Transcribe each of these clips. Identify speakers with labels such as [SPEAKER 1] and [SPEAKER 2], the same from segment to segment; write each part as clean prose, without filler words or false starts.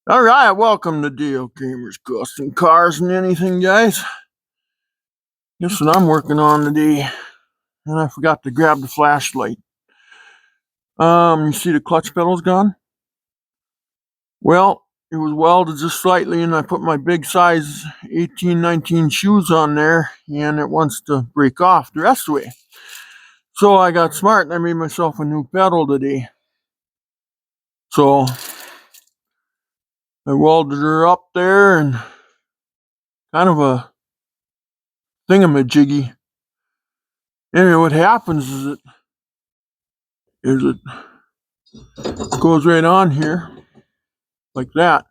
[SPEAKER 1] Alright, welcome to DL Gamers Custom Cars and Anything, guys. Guess what I'm working on today. And I forgot to grab the flashlight. You see the clutch pedal's gone? Well, it was welded just slightly and I put my big size 18-19 shoes on there and it wants to break off the rest of the way. So I got smart and I made myself a new pedal today. So I welded her up there and kind of a thingamajiggy. Anyway, what happens is it goes right on here like that.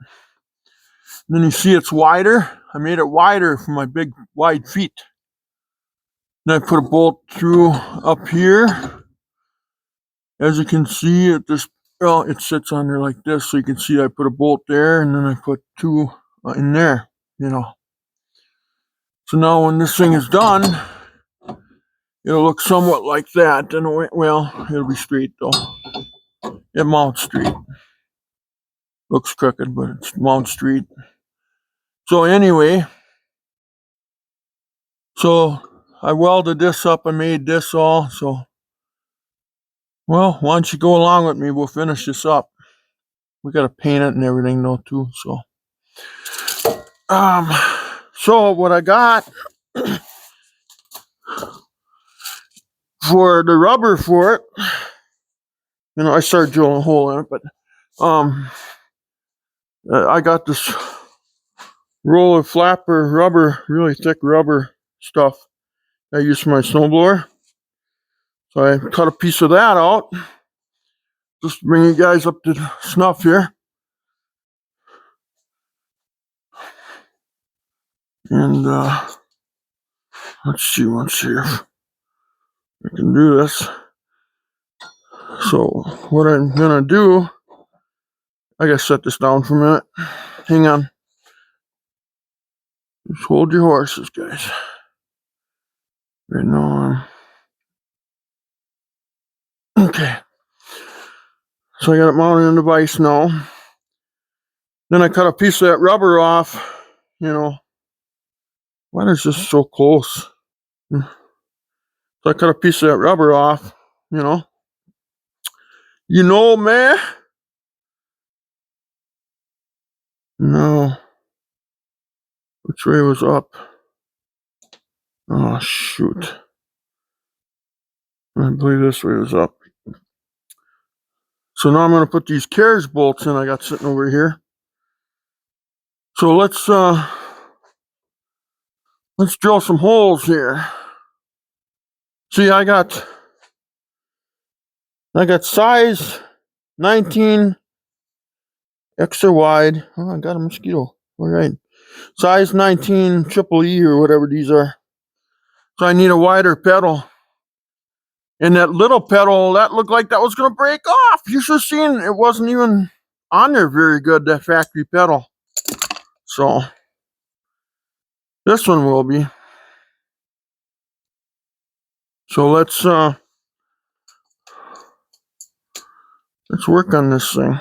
[SPEAKER 1] And then you see it's wider. I made it wider for my big wide feet. Then I put a bolt through up here. As you can see, it sits on there like this, so you can see I put a bolt there, and then I put two in there. So now when this thing is done, it'll look somewhat like that. And it'll be straight though. It mounts straight. Looks crooked, but it mounts straight. So anyway, I welded this up. I made this all. So, well, why don't you go along with me? We'll finish this up. We got to paint it and everything though too. So what I got for the rubber for it, I started drilling a hole in it, but I got this roll of flapper rubber, really thick rubber stuff I use for my snowblower. So I cut a piece of that out, just to bring you guys up to snuff here. And let's see if I can do this. So what I'm gonna do, I gotta set this down for a minute. Hang on. Just hold your horses, guys. Right now, okay. So I got it mounted in the vise now. Then I cut a piece of that rubber off. Why is this so close? So I cut a piece of that rubber off. Man. No. Which way was up? Oh, shoot. I believe this way was up. So now I'm going to put these carriage bolts in I got sitting over here. So let's drill some holes here. See, I got size 19 extra wide. Oh, I got a mosquito. All right. Size 19 triple E or whatever these are. So I need a wider pedal. And that little pedal, that looked like that was going to break off. You should have seen it wasn't even on there very good, that factory pedal. So this one will be. So let's work on this thing.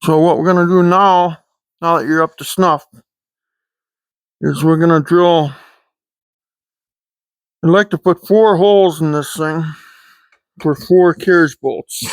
[SPEAKER 1] So what we're going to do now that you're up to snuff, is we're going to drill. I'd like to put 4 holes in this thing for 4 carriage bolts.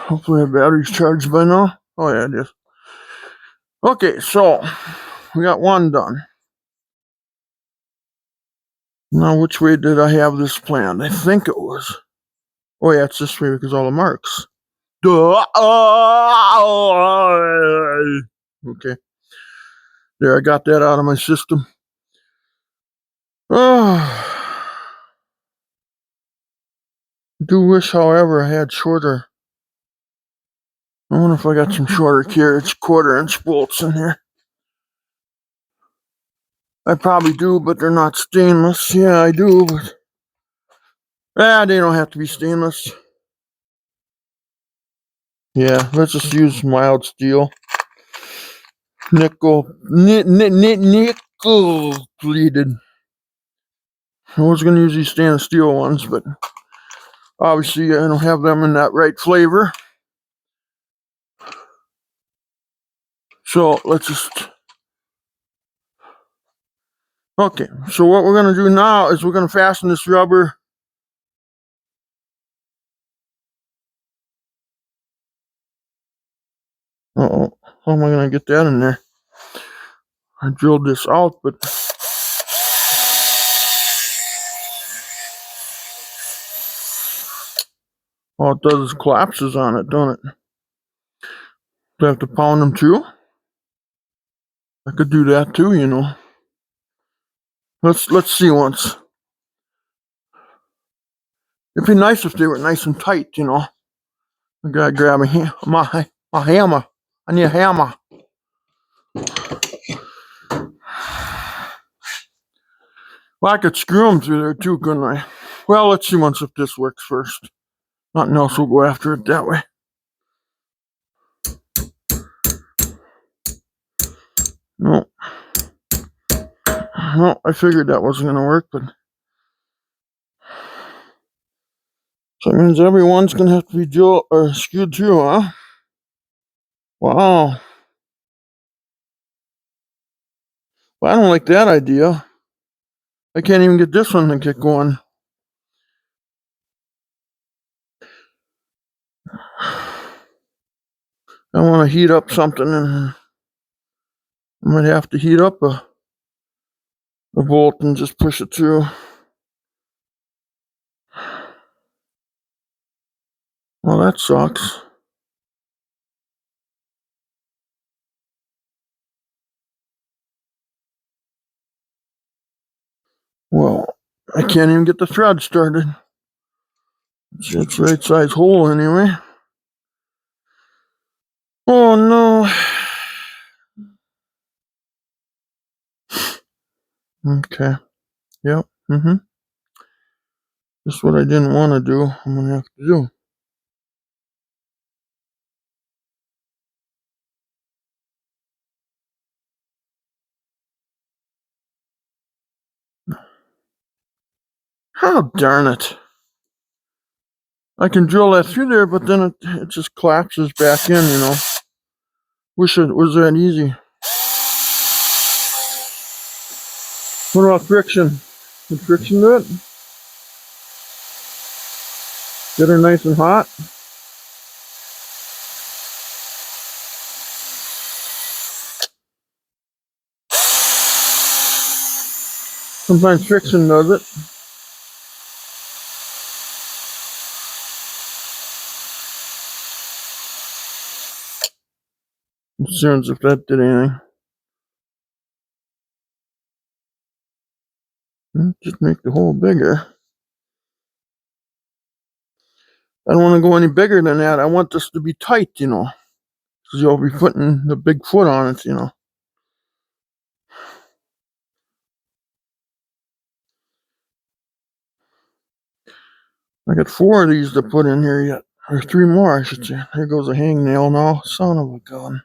[SPEAKER 1] Hopefully the battery's charged by now. Oh yeah, it is. Okay, so we got one done. Now which way did I have this planned? I think it was. Oh yeah, it's this way because all the marks. Duh. Okay. There, I got that out of my system. Do wish, however, I had shorter I wonder if I got some shorter carriage 1/4" bolts in here. I probably do, but they're not stainless. Yeah, I do, but they don't have to be stainless. Yeah, let's just use mild steel. Nickel plated. I was going to use these stainless steel ones, but obviously I don't have them in that right flavor. So let's just... Okay, so what we're going to do now is we're going to fasten this rubber. Uh-oh, how am I going to get that in there? I drilled this out, but... all it does is collapses on it, don't it? Do I have to pound them too? I could do that too, you know. Let's see once. It'd be nice if they were nice and tight, you know. I gotta grab my hammer. I need a hammer. Well, I could screw them through there too, couldn't I? Well, let's see once if this works first. Nothing else will go after it that way. No. Well, I figured that wasn't going to work, but... so that means everyone's going to have to be screwed through, huh? Wow. Well, I don't like that idea. I can't even get this one to get going. I want to heat up something, and I might have to heat up a bolt and just push it through. Well, that sucks. Well, I can't even get the thread started. It's right size hole anyway. Oh no. Okay. Yep. Just what I didn't want to do, I'm gonna have to do. Oh, darn it. I can drill that through there, but then it just collapses back in, you know. Wish it was that easy. What about friction? Can friction do it? Get her nice and hot? Sometimes friction does it. Concerns if that did anything. Just make the hole bigger. I don't want to go any bigger than that. I want this to be tight, you know. Because you'll be putting the big foot on it, you know. I got 4 of these to put in here yet. Or 3 more, I should say. Here goes a hangnail now. Son of a gun.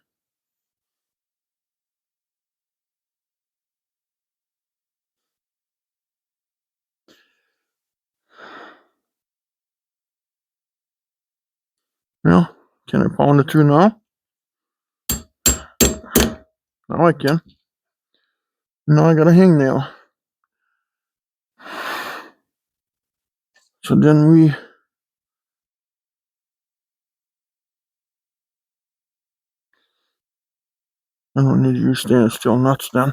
[SPEAKER 1] Well, can I pound it through now? Now I can. Now I got a hangnail. So then I don't need to use stainless steel nuts then.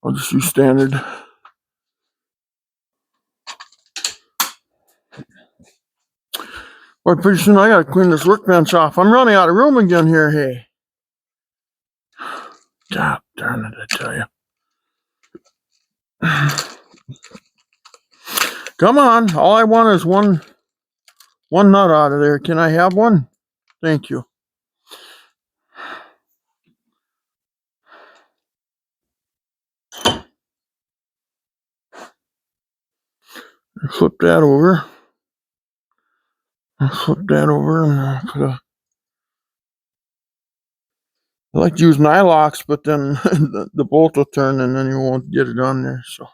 [SPEAKER 1] I'll just use standard. Well, pretty soon I gotta clean this workbench off. I'm running out of room again here, hey. God darn it, I tell you. Come on, all I want is one nut out of there. Can I have one? Thank you. Flip that over. Flip that over and put a. I like to use nylocks, but then the bolt will turn and then you won't get it on there. So,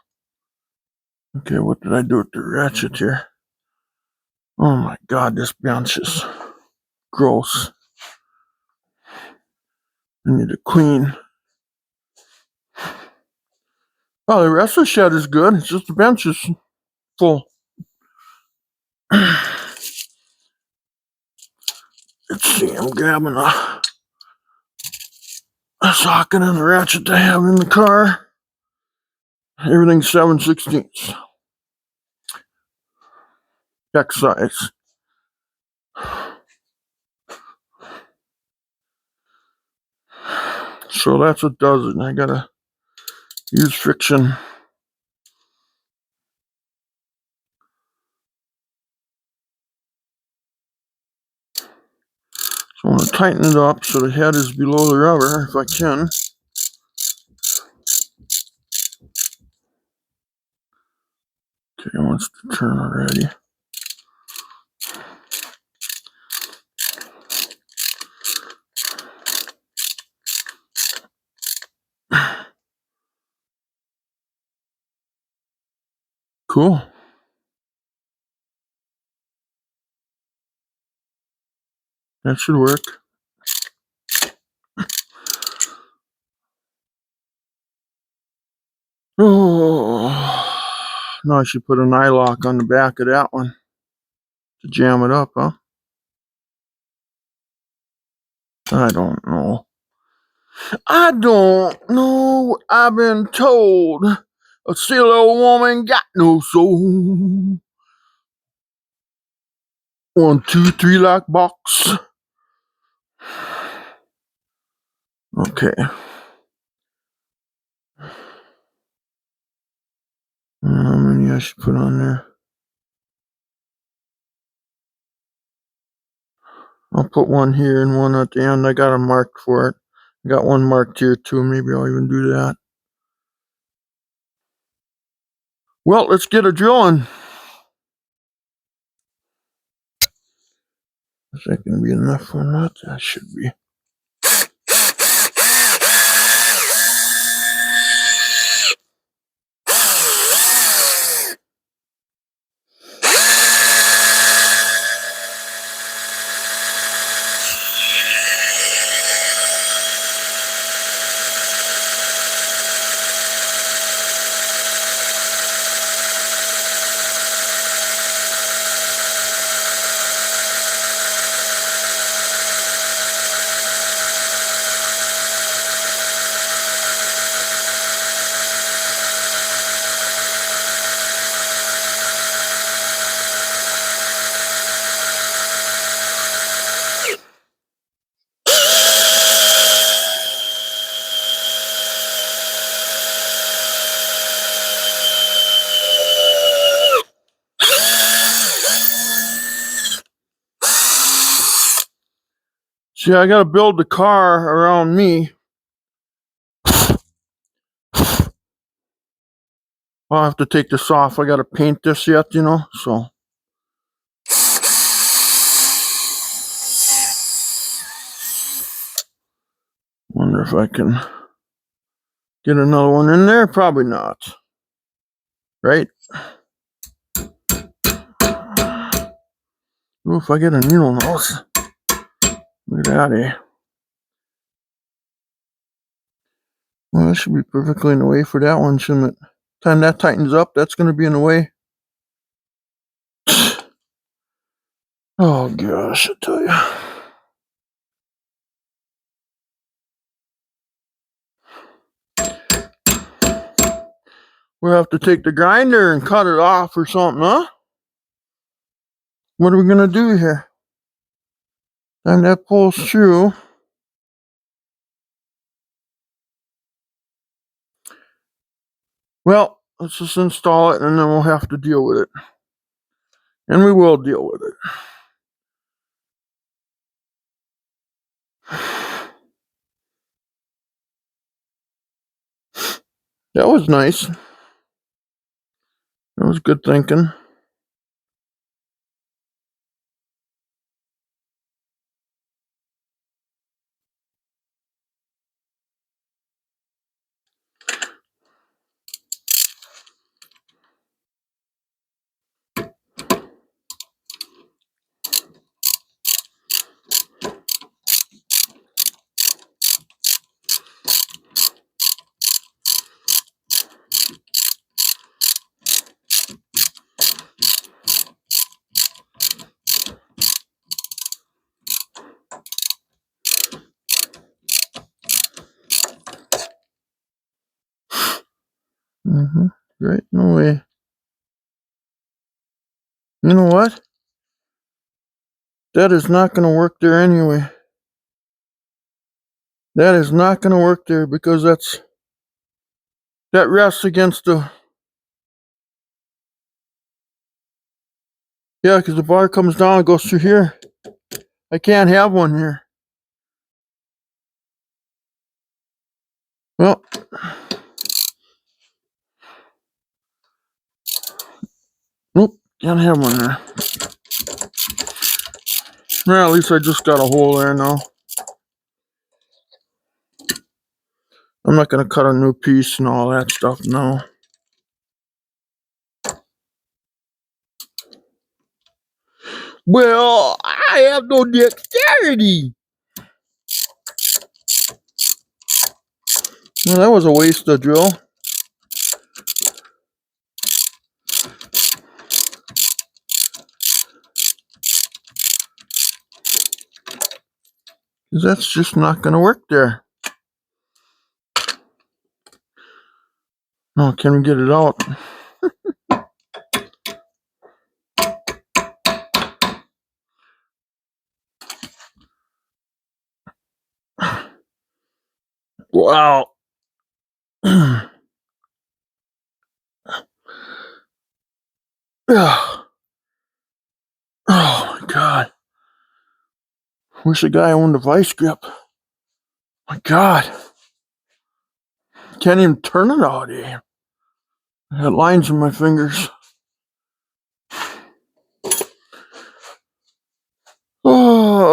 [SPEAKER 1] okay, what did I do with the ratchet here? Oh my God, this bench is gross. I need to clean. Oh, the rest of the shed is good. It's just the bench is full. Let's see, I'm grabbing a socket and a ratchet I have in the car. Everything's 7/16 X size. So that's what does it. I gotta use friction. So I want to tighten it up so the head is below the rubber if I can. Okay, it wants to turn already. Cool. That should work. Oh, now I should put an eye lock on the back of that one to jam it up, huh? I don't know. I don't know. I've been told a silly old woman got no soul. 1, 2, 3 lock box. Okay. How many I should put on there? I'll put one here and one at the end. I got them marked for it. I got one marked here too. Maybe I'll even do that. Well, let's get a drilling. Is that going to be enough or not? That should be. See, I got to build the car around me. I'll have to take this off. I got to paint this yet, so. Wonder if I can get another one in there. Probably not. Right? Ooh, if I get a needle nose. Look at that, eh? Well, that should be perfectly in the way for that one, shouldn't it? Time that tightens up, that's going to be in the way. Oh, gosh, I tell you. We'll have to take the grinder and cut it off or something, huh? What are we going to do here? Time that pulls through. Well, let's just install it and then we'll have to deal with it. And we will deal with it. That was nice. That was good thinking. Right, no way. You know what? That is not going to work there anyway. That is not going to work there because that rests against the... Yeah, because the bar comes down and goes through here. I can't have one here. Well, nope, can't have one there. Well, at least I just got a hole there now. I'm not going to cut a new piece and all that stuff now. Well, I have no dexterity. Well, that was a waste of drill. Because that's just not going to work there. Oh, can we get it out? Wow. Oh my God. Wish the guy owned a vice grip. My God. Can't even turn it out here. I got lines in my fingers. Oh.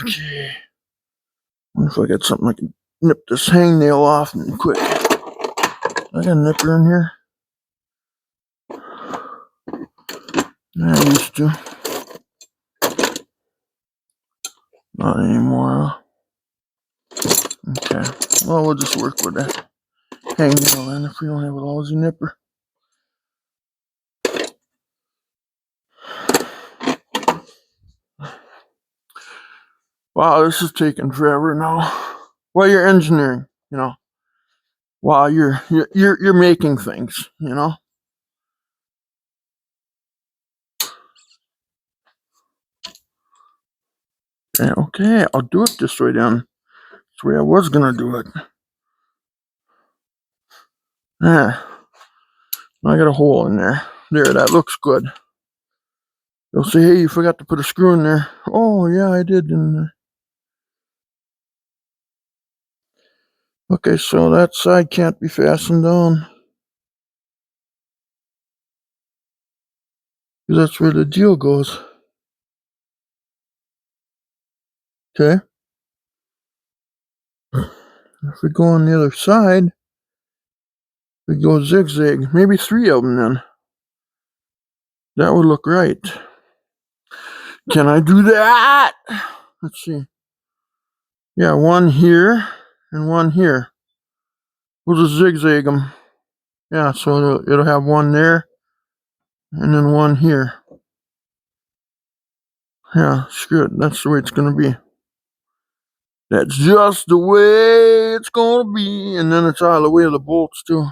[SPEAKER 1] Okay. Wonder if I got something I can nip this hangnail off and quick. I got a nipper in here. I used to. Not anymore. Okay. Well, we'll just work with that hangnail then if we don't have a lousy nipper. Wow, this is taking forever now. Well, you're engineering, you know. Wow, you're making things, you know. Yeah, okay, I'll do it this way then. That's the way I was gonna do it. Yeah. I got a hole in there. There, that looks good. They'll say, hey, you forgot to put a screw in there. Oh, yeah, I did, didn't I? Okay, so that side can't be fastened down. Because that's where the deal goes. Okay. If we go on the other side, we go zigzag. Maybe 3 of them then. That would look right. Can I do that? Let's see. Yeah, 1 here and 1 here. We'll just zigzag them. Yeah, so it'll have 1 there and then 1 here. Yeah, screw it. That's the way it's going to be. That's just the way it's going to be. And then it's out of the way of the bolts, too.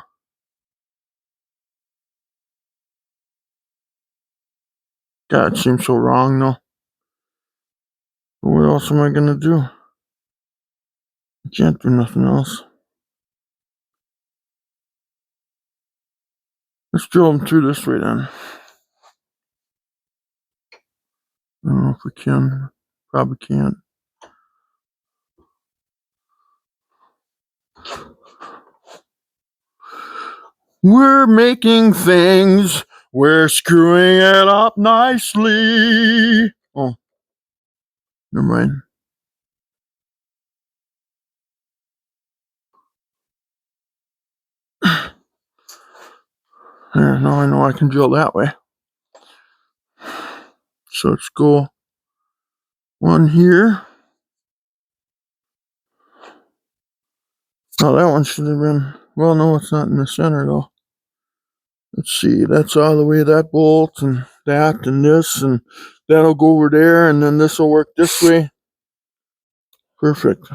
[SPEAKER 1] God, it seems so wrong, though. But what else am I going to do? I can't do nothing else. Let's drill them through this way, then. I don't know if we can. Probably can't. We're making things. We're screwing it up nicely. Oh, never mind. There, now I know I can drill that way. So let's go 1 here. Oh, that one should have been... Well, no, it's not in the center, though. Let's see, that's all the way that bolt and that and this, and that'll go over there, and then this will work this way. Perfect.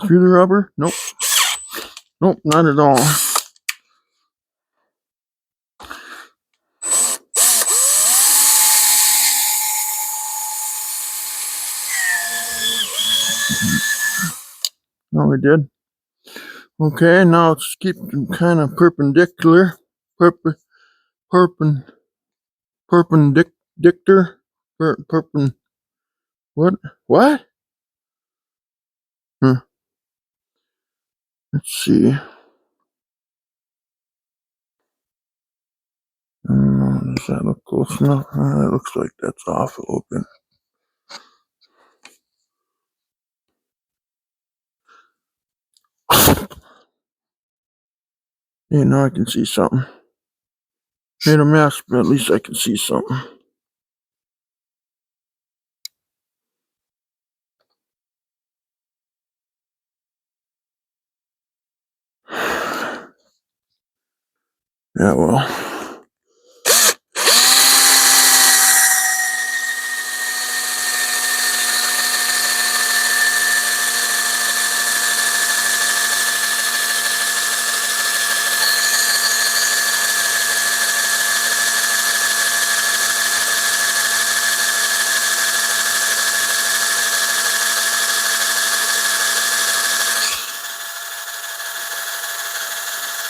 [SPEAKER 1] Through the rubber? Nope. Nope, not at all. No, we did. Okay, now let's keep them kind of perpendicular. Perpendicular. What? What? Let's see. Does that look close enough? It looks like that's off a little bit. Hey, now I can see something. Made a mess, but at least I can see something. Yeah, well.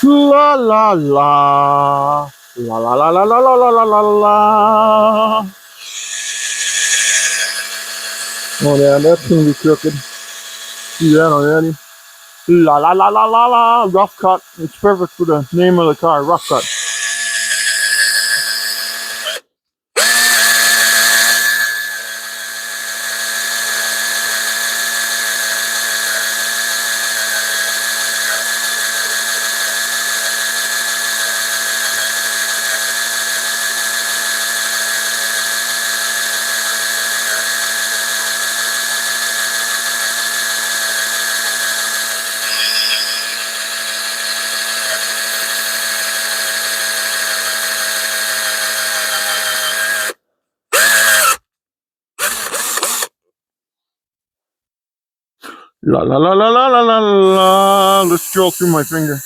[SPEAKER 1] La la la. La la la la la la la la la la. Oh yeah, that's gonna be crooked. See that already? La la la la la la. Rough cut. It's perfect for the name of the car. Rough cut. La la la la la la la la. Let's drill through my finger.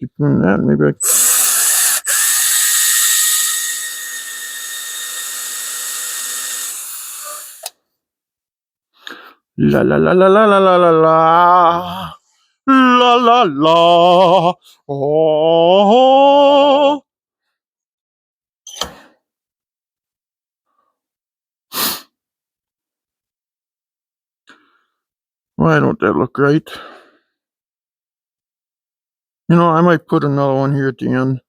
[SPEAKER 1] Keep doing that. Maybe I. La la la la la la la la la. La la la. Oh. Why don't that look right? You know, I might put another one here at the end.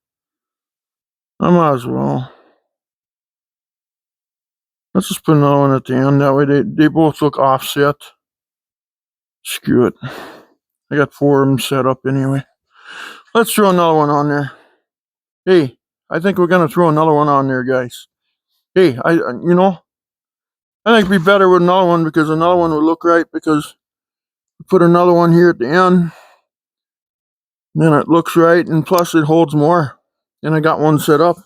[SPEAKER 1] I might as well. Let's just put another one at the end. That way they both look offset. Screw it. I got 4 of them set up anyway. Let's throw another one on there. Hey, I think we're gonna throw another one on there, guys. Hey, you know, I think it'd be better with another one because another one would look right because we put another one here at the end. Then it looks right, and plus it holds more. And I got one set up.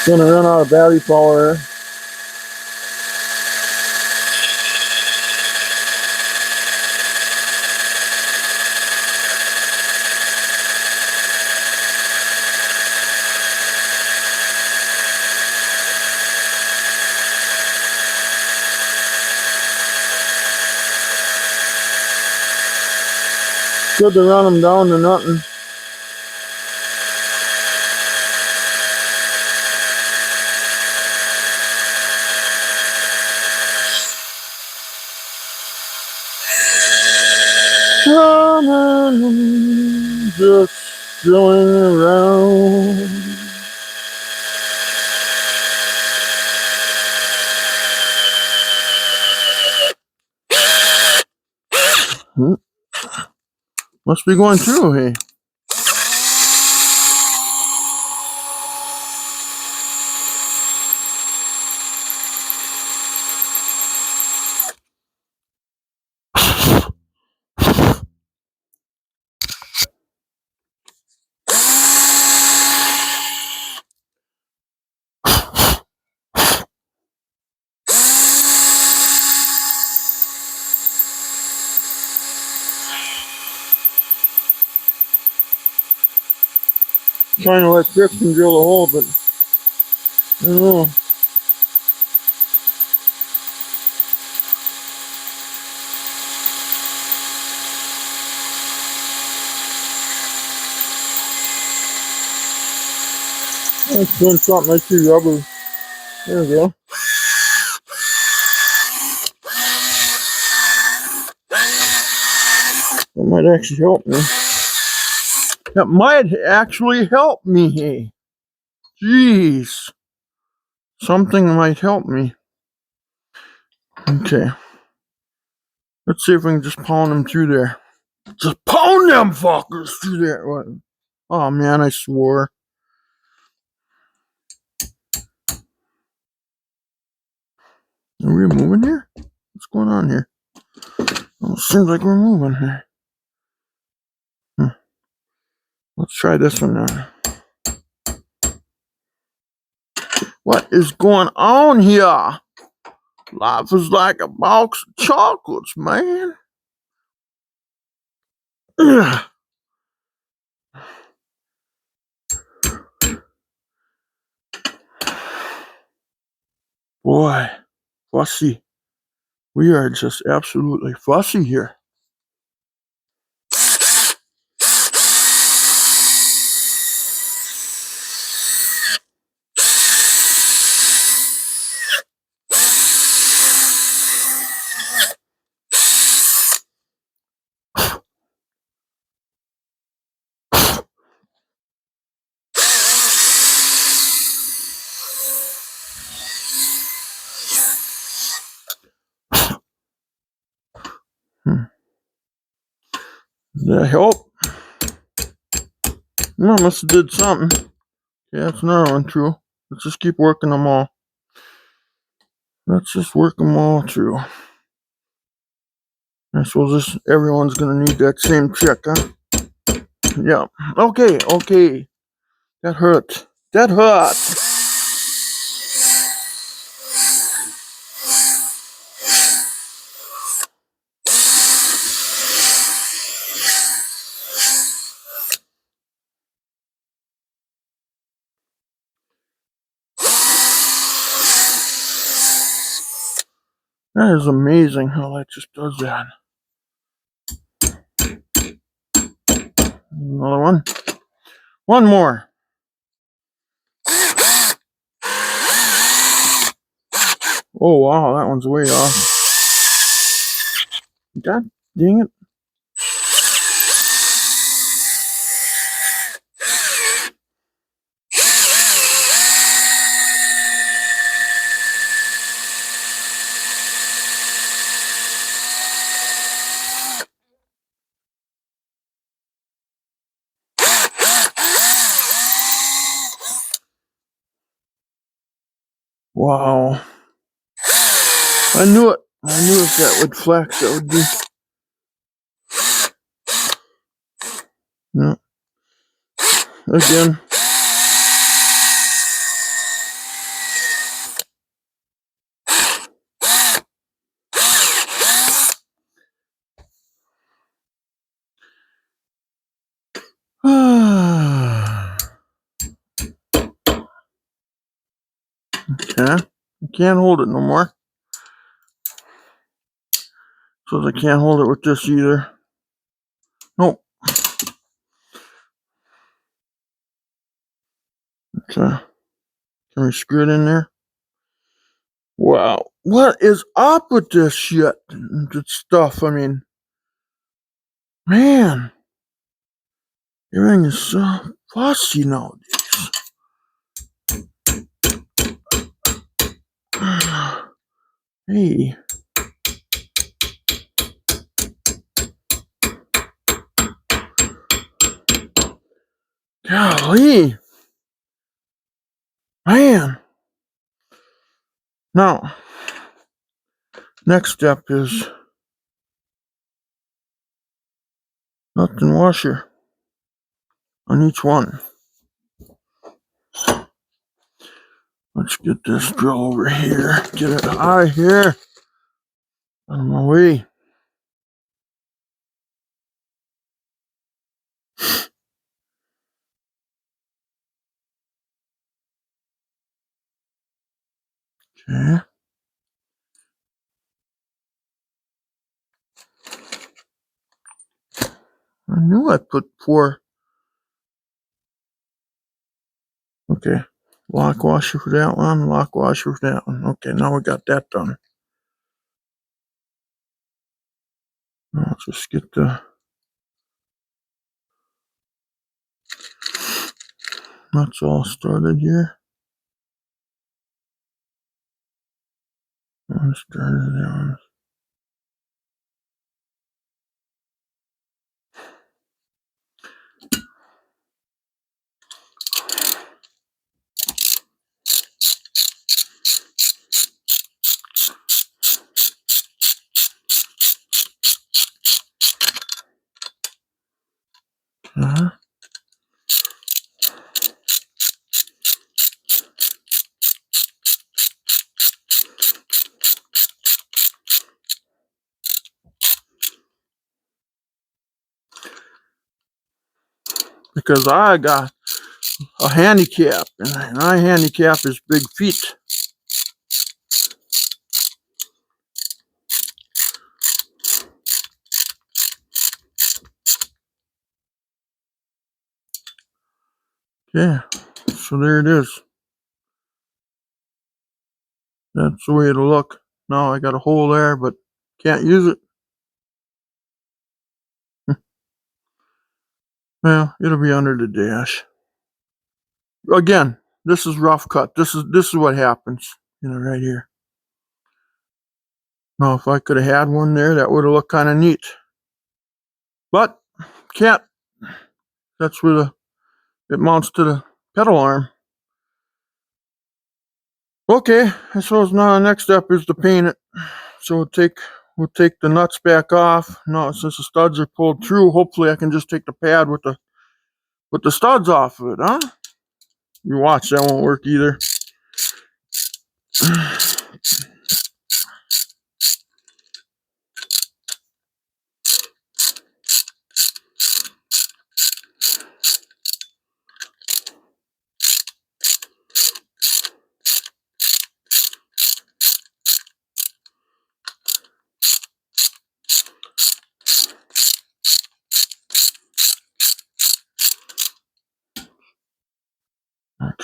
[SPEAKER 1] Gonna run out of battery power here. Good to run them down to nothing. Just Going around. Must be going through, hey. Trying to let Kristen drill a hole, but I don't know. That's doing something. I see rubber. There we go. That might actually help me. That might actually help me, hey. Jeez. Something might help me. Okay. Let's see if we can just pound them through there. Just pound them fuckers through there. What? Oh man, I swore. Are we moving here? What's going on here? Oh, it seems like we're moving here. Let's try this one now. What is going on here? Life is like a box of chocolates, man. Boy, fussy. We are just absolutely fussy here. Does that help? No, must have did something. Yeah, that's another one true. Let's just keep working them all. Let's just work them all through. I suppose everyone's gonna need that same check, huh? Yeah. Okay. That hurt. That hurt. That is amazing how that just does that. Another one. One more. Oh wow, that one's way off. God dang it. Wow. I knew it. I knew if that would flex, that would be. No. Again. Okay. I can't hold it no more. So I can't hold it with this either. Nope. Okay. Can we screw it in there? Wow. What is up with this shit? This stuff, I mean. Man. Everything is so fussy nowadays. Hey. Golly. Man. Now, next step is nut and washer on each one. Let's get this drill over here. Get it out of here. Out of my way. Okay. I knew I put 4. Okay. Lock washer for that one. Lock washer for that one. Okay, now we got that done. Now let's just get the nuts all started here. One started down. Uh-huh. Because I got a handicap, and my handicap is big feet. Okay, so there it is. That's the way it'll look. Now I got a hole there, but can't use it. Well, it'll be under the dash. Again, this is rough cut. This is what happens, right here. Now, if I could have had one there, that would have looked kind of neat. But can't. That's where it mounts to the pedal arm. Okay, I suppose now the next step is to paint it. So we'll take the nuts back off. Now, since the studs are pulled through, hopefully I can just take the pad with the studs off of it, huh? You watch, that won't work either.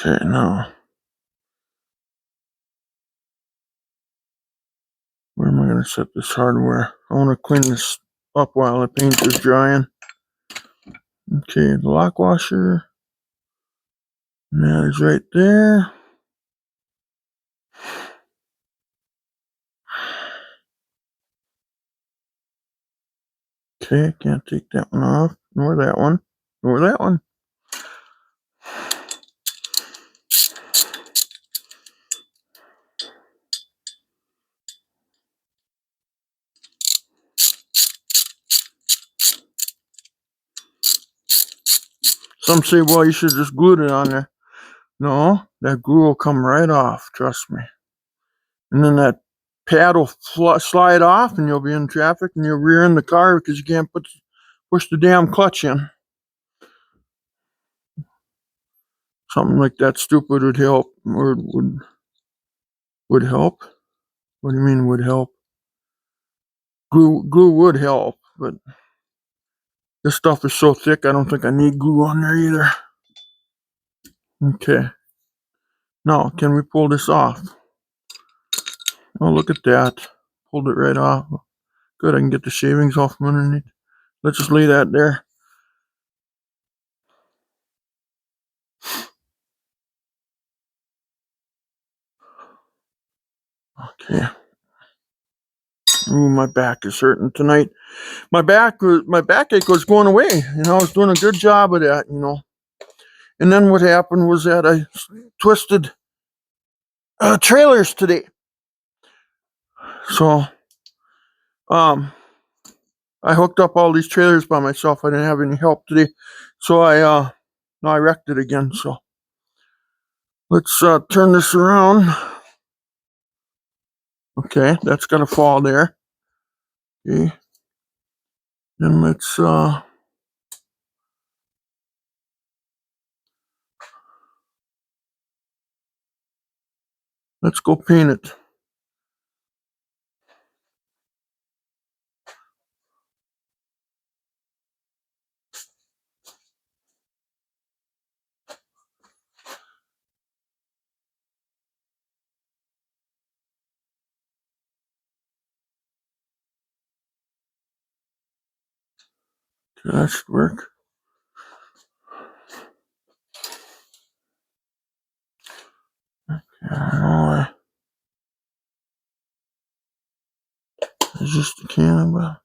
[SPEAKER 1] Okay, now, where am I going to set this hardware? I want to clean this up while the paint is drying. Okay, the lock washer. And that is right there. Okay, can't take that one off, nor that one, nor that one. Some say, well, you should just glue it on there. No, that glue will come right off, trust me. And then that pad will slide off, and you'll be in traffic, and you'll rear end the car because you can't push the damn clutch in. Something like that stupid would help, or would help. What do you mean would help? Glue would help, but this stuff is so thick, I don't think I need glue on there either. Okay. Now, can we pull this off? Oh, look at that. Pulled it right off. Good, I can get the shavings off from underneath. Let's just lay that there. Okay. Ooh, my back is hurting tonight. My backache was going away, and I was doing a good job of that, And then what happened was that I twisted trailers today. So, I hooked up all these trailers by myself. I didn't have any help today, so I wrecked it again. So let's turn this around. Okay, that's gonna fall there. Okay, then let's go paint it. Okay, that should work. Yeah, it's just a can of.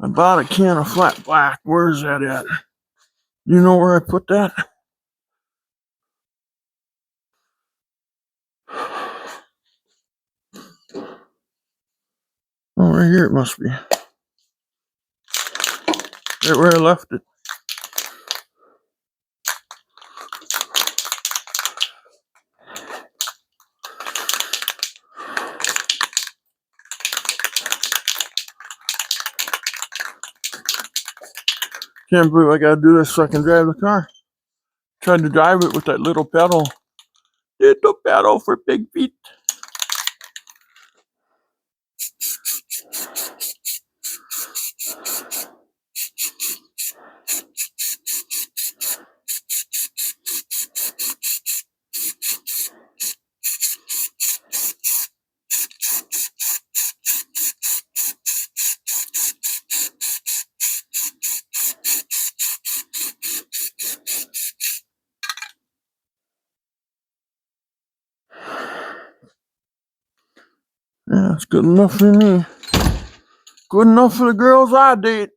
[SPEAKER 1] I bought a can of flat black. Where's that at? You know where I put that? Oh, right here it must be. Right where I left it. Can't believe I gotta do this so I can drive the car. Tried to drive it with that little pedal. Little pedal for big feet. Yeah, it's good enough for me. Good enough for the girls I date.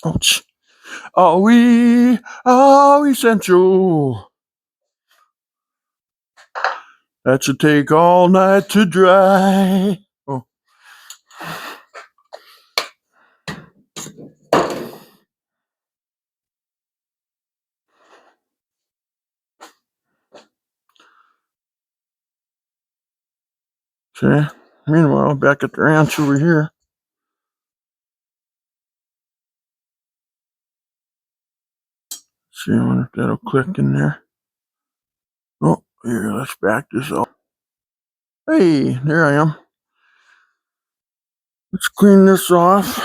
[SPEAKER 1] Ouch. Are we essential? That should take all night to dry. Oh. Okay. Meanwhile, back at the ranch over here. See, I wonder if that'll click in there. Oh, here, let's back this up. Hey, there I am. Let's clean this off.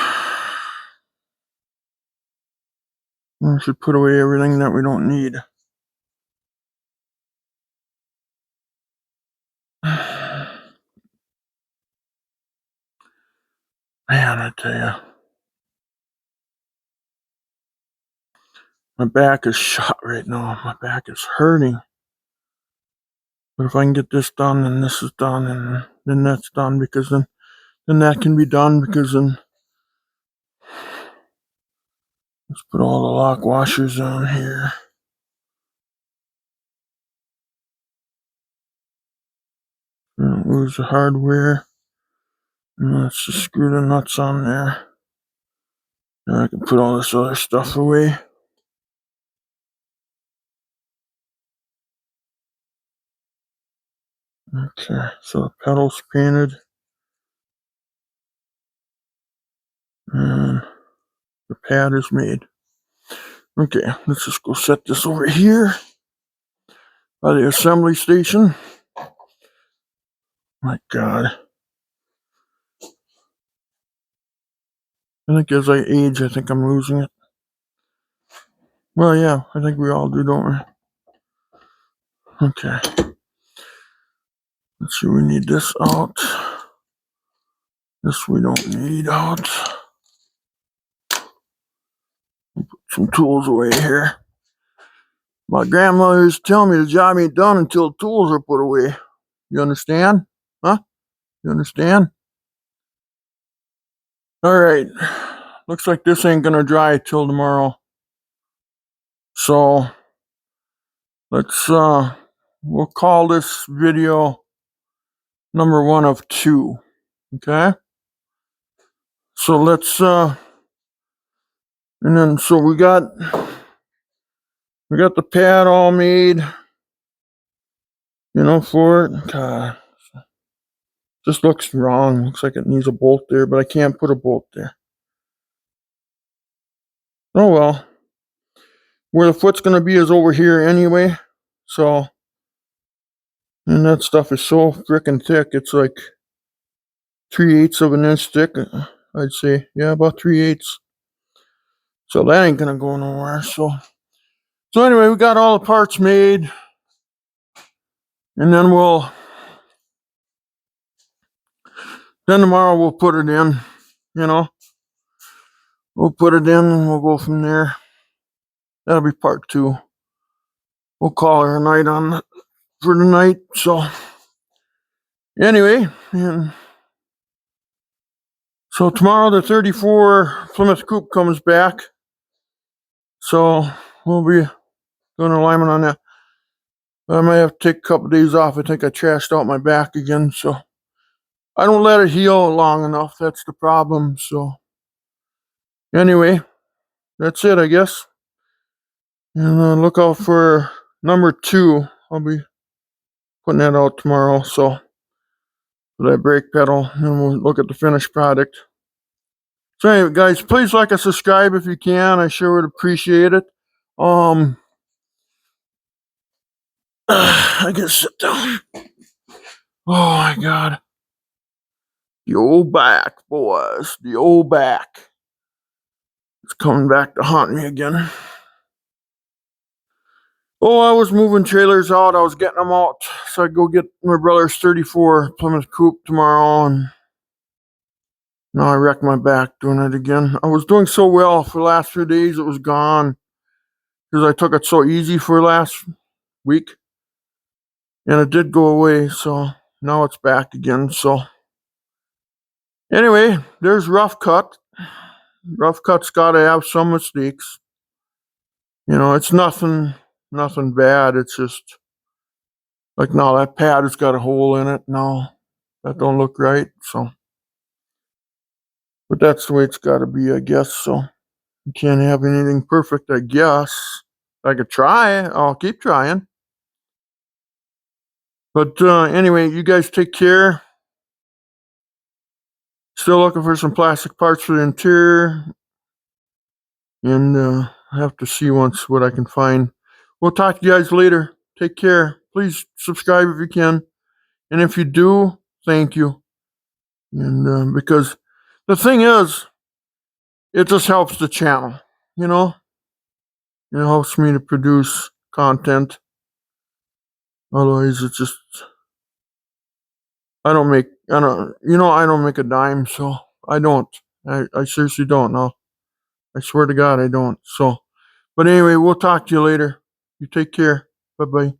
[SPEAKER 1] We should put away everything that we don't need. Man, I tell you. My back is shot right now. My back is hurting. But if I can get this done, and this is done, and then that's done, because then that can be done, because then let's put all the lock washers on here. Don't lose the hardware. And let's just screw the nuts on there. Now I can put all this other stuff away. Okay, so the pedal's painted. And the pad is made. Okay, let's just go set this over here by the assembly station. My God. I think as I age, I think I'm losing it. Well, yeah, I think we all do, don't we? Okay. Let's see, we need this out. This we don't need out. We'll put some tools away here. My grandmother used to tell me the job ain't done until the tools are put away. You understand? Huh? You understand? Alright. Looks like this ain't gonna dry till tomorrow. So let's we'll call this video number 1 of 2. Okay? So let's and then so we got the pad all made, for it. God, just looks wrong. Looks like it needs a bolt there, but I can't put a bolt there. Oh well. Where the foot's gonna be is over here anyway. So, and that stuff is so frickin' thick. It's like 3/8 of an inch thick, I'd say. Yeah, about 3/8. So that ain't gonna go nowhere. So anyway, we got all the parts made, and then tomorrow we'll put it in. We'll put it in and we'll go from there. That'll be part 2. We'll call her a night for the night. So anyway, and so tomorrow the 34 Plymouth Coupe comes back. So we'll be doing alignment on that. I might have to take a couple of days off. I think I trashed out my back again, so I don't let it heal long enough. That's the problem. So anyway, that's it, I guess. And look out for number 2. I'll be putting that out tomorrow. So for that brake pedal, and we'll look at the finished product. So anyway, guys, please like and subscribe if you can. I sure would appreciate it. I gotta sit down. Oh my God. The old back, boys. The old back. It's coming back to haunt me again. Oh, I was moving trailers out. I was getting them out. So I'd go get my brother's 34 Plymouth Coupe tomorrow. And now I wrecked my back doing it again. I was doing so well for the last few days. It was gone. Because I took it so easy for last week. And it did go away. So now it's back again. So anyway, there's Rough Cut. Rough Cut's got to have some mistakes. It's nothing bad. It's just like, no, that pad has got a hole in it. No, that don't look right. So, but that's the way it's got to be, I guess. So you can't have anything perfect, I guess. I could try. I'll keep trying. But anyway, you guys take care. Still looking for some plastic parts for the interior. And I have to see once what I can find. We'll talk to you guys later. Take care. Please subscribe if you can. And if you do, thank you. And because the thing is, it just helps the channel, It helps me to produce content. Otherwise, it's just, I don't make a dime, so I don't. I seriously don't. No, I swear to God, I don't. So, but anyway, we'll talk to you later. You take care. Bye-bye.